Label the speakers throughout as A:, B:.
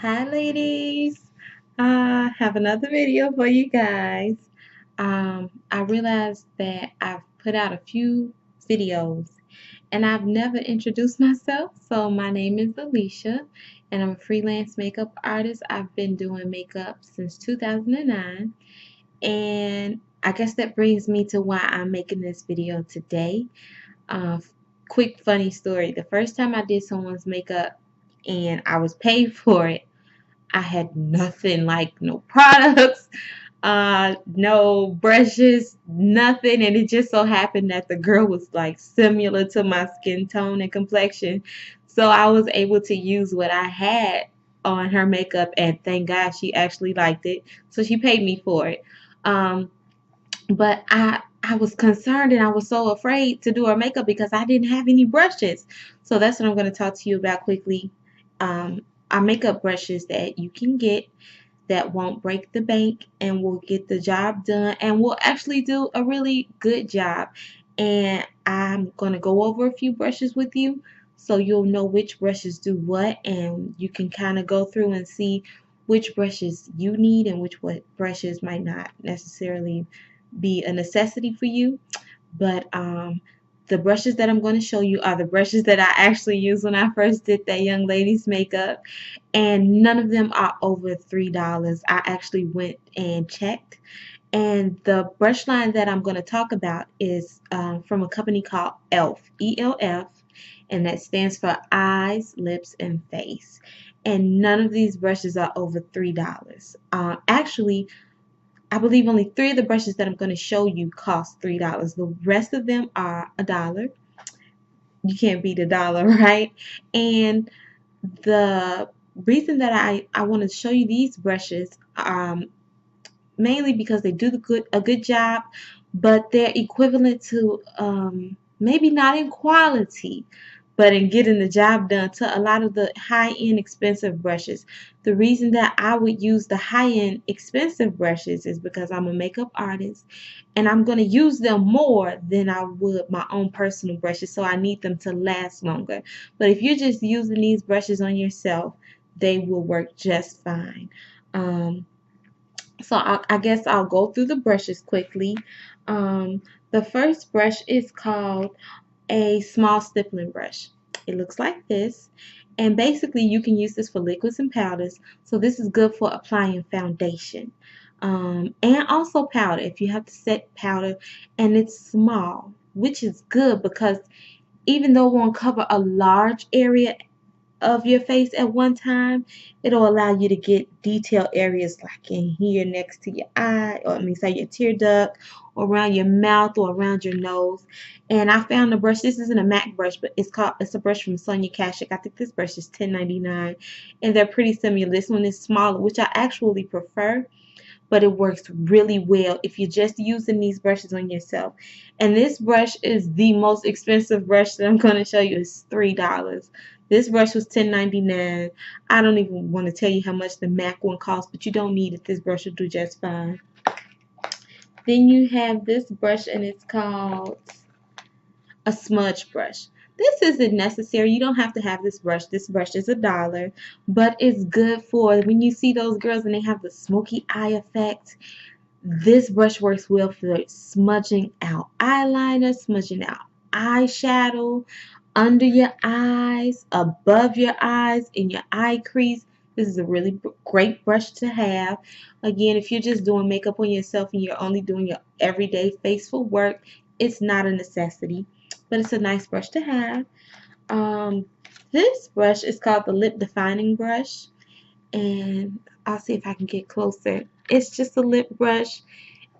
A: Hi ladies, have another video for you guys. I realized that I've put out a few videos and I've never introduced myself. So my name is Alicia and I'm a freelance makeup artist. I've been doing makeup since 2009, and I guess that brings me to why I'm making this video today. Uh, Quick funny story. The first time I did someone's makeup and I was paid for it, I had nothing, like no products, no brushes, nothing. And it just so happened that the girl was like similar to my skin tone and complexion. So I was able to use what I had on her makeup, and thank God she actually liked it. So she paid me for it. Um, but I was concerned and I was so afraid to do her makeup because I didn't have any brushes. So that's what I'm going to talk to you about quickly. Um, are makeup brushes that you can get that won't break the bank and will get the job done and will actually do a really good job. And I'm going to go over a few brushes with you so you'll know which brushes do what, and you can kind of go through and see which brushes you need and which what brushes might not necessarily be a necessity for you. But the brushes that I'm going to show you are the brushes that I actually used when I first did that young lady's makeup, and none of them are over $3. I actually went and checked, and the brush line that I'm going to talk about is from a company called ELF, ELF, and that stands for eyes, lips, and face. And none of these brushes are over $3. Actually, I believe only three of the brushes that I'm going to show you cost $3. The rest of them are $1. You can't beat $1, right? And the reason that I want to show you these brushes, mainly because they do a good job, but they're equivalent to, maybe not in quality, but in getting the job done, to a lot of the high-end expensive brushes. The reason that I would use the high-end expensive brushes is because I'm a makeup artist and I'm going to use them more than I would my own personal brushes, so I need them to last longer. But if you're just using these brushes on yourself, they will work just fine. Um, so I guess I'll go through the brushes quickly. Um, the first brush is called a small stippling brush. It looks like this, and basically you can use this for liquids and powders. So this is good for applying foundation, and also powder if you have to set powder, and it's small, which is good because even though it won't cover a large area of your face at one time, it'll allow you to get detailed areas like in here next to your eye, or I mean, say your tear duct, or around your mouth, or around your nose. And I found a brush. This isn't a MAC brush, but it's a brush from Sonia Kashuk. I think this brush is $10.99, and they're pretty similar. This one is smaller, which I actually prefer, but it works really well if you're just using these brushes on yourself. And this brush is the most expensive brush that I'm going to show you. It's $3. This brush was $10.99. I don't even want to tell you how much the MAC one costs, but you don't need it. This brush will do just fine. Then you have this brush, and it's called a smudge brush. This isn't necessary. You don't have to have this brush. This brush is $1, but it's good for when you see those girls and they have the smoky eye effect. This brush works well for smudging out eyeliner, smudging out eyeshadow, under your eyes, above your eyes, in your eye crease. This is a really great brush to have. Again, if you're just doing makeup on yourself and you're only doing your everyday face for work, it's not a necessity, but it's a nice brush to have. Um, this brush is called the Lip Defining Brush, and I'll see if I can get closer. It's just a lip brush.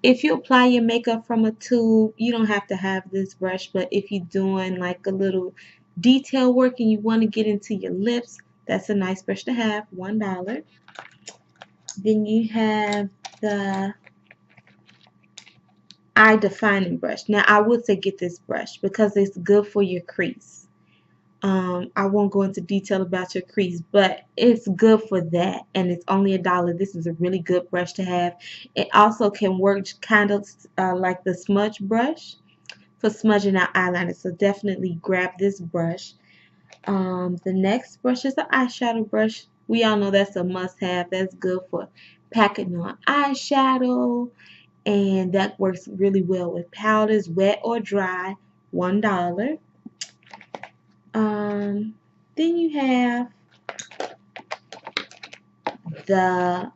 A: If you apply your makeup from a tube, you don't have to have this brush, but if you're doing like a little detail work and you want to get into your lips, that's a nice brush to have, $1. Then you have the eye defining brush. Now I would say get this brush because it's good for your crease. I won't go into detail about your crease, but it's good for that, and it's only $1. This is a really good brush to have. It also can work kind of like the smudge brush for smudging out eyeliner, so definitely grab this brush. The next brush is the eyeshadow brush. We all know that's a must-have. That's good for packing on eyeshadow, and that works really well with powders, wet or dry, $1. Then you have the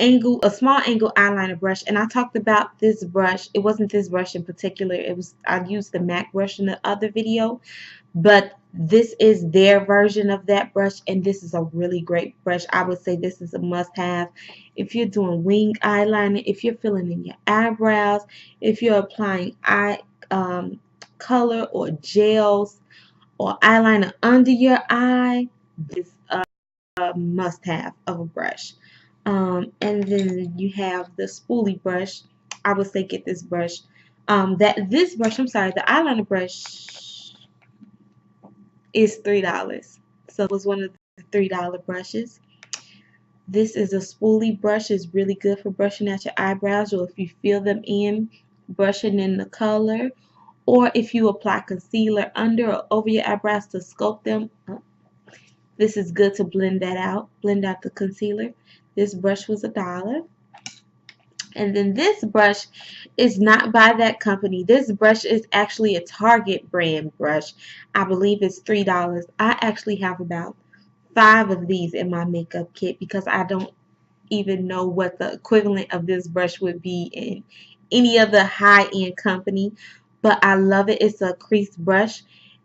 A: a small angle eyeliner brush, and I talked about this brush. It wasn't this brush in particular. I used the MAC brush in the other video, but this is their version of that brush, and this is a really great brush. I would say this is a must-have if you're doing wing eyeliner, if you're filling in your eyebrows, if you're applying eye color or gels or eyeliner under your eye. This is a must-have of a brush. And then you have the spoolie brush. I would say get this brush. I'm sorry, the eyeliner brush is $3. So it was one of the $3 brushes. This is a spoolie brush. It's really good for brushing out your eyebrows, or if you fill them in, brushing in the color, or if you apply concealer under or over your eyebrows to sculpt them. This is good to blend that out, blend out the concealer. This brush was $1. And then this brush is not by that company. This brush is actually a Target brand brush. I believe it's $3. I actually have about 5 of these in my makeup kit because I don't even know what the equivalent of this brush would be in any other high-end company. But I love it. It's a crease brush,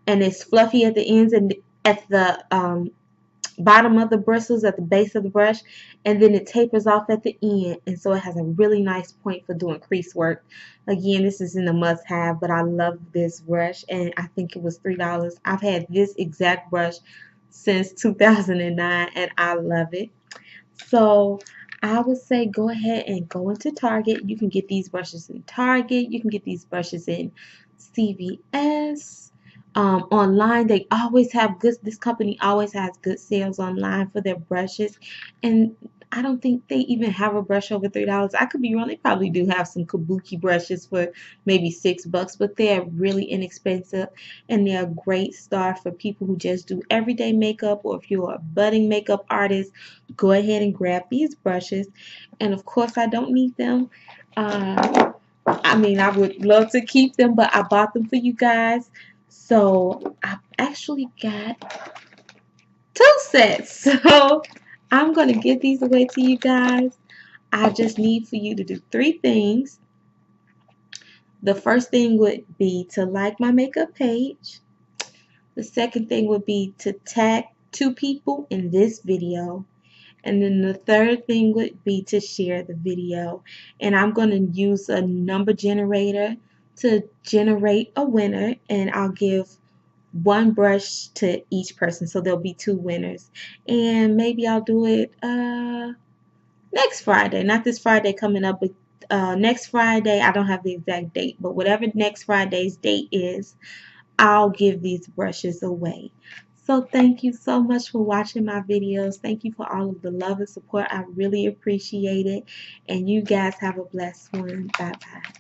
A: and it's fluffy at the ends and at the bottom of the bristles, at the base of the brush, and then it tapers off at the end, and so it has a really nice point for doing crease work. Again, this isn't a must-have, but I love this brush, and I think it was $3. I've had this exact brush since 2009, and I love it. So I would say go ahead and go into Target. You can get these brushes in Target. You can get these brushes in CVS. Online, they always have good. This company always has good sales online for their brushes, and I don't think they even have a brush over $3. I could be wrong. They probably do have some kabuki brushes for maybe $6, but they're really inexpensive, and they're a great start for people who just do everyday makeup, or if you're a budding makeup artist, go ahead and grab these brushes. And of course, I don't need them. I mean, I would love to keep them, but I bought them for you guys. So I actually got 2 sets. So I'm going to give these away to you guys. I just need for you to do 3 things. The first thing would be to like my makeup page. The second thing would be to tag 2 people in this video. And then the third thing would be to share the video. And I'm going to use a number generator to generate a winner, and I'll give 1 brush to each person, so there'll be 2 winners. And maybe I'll do it next Friday, not this Friday coming up, but next Friday. I don't have the exact date, but whatever next Friday's date is, I'll give these brushes away. So thank you so much for watching my videos. Thank you for all of the love and support. I really appreciate it. And you guys have a blessed one. Bye bye.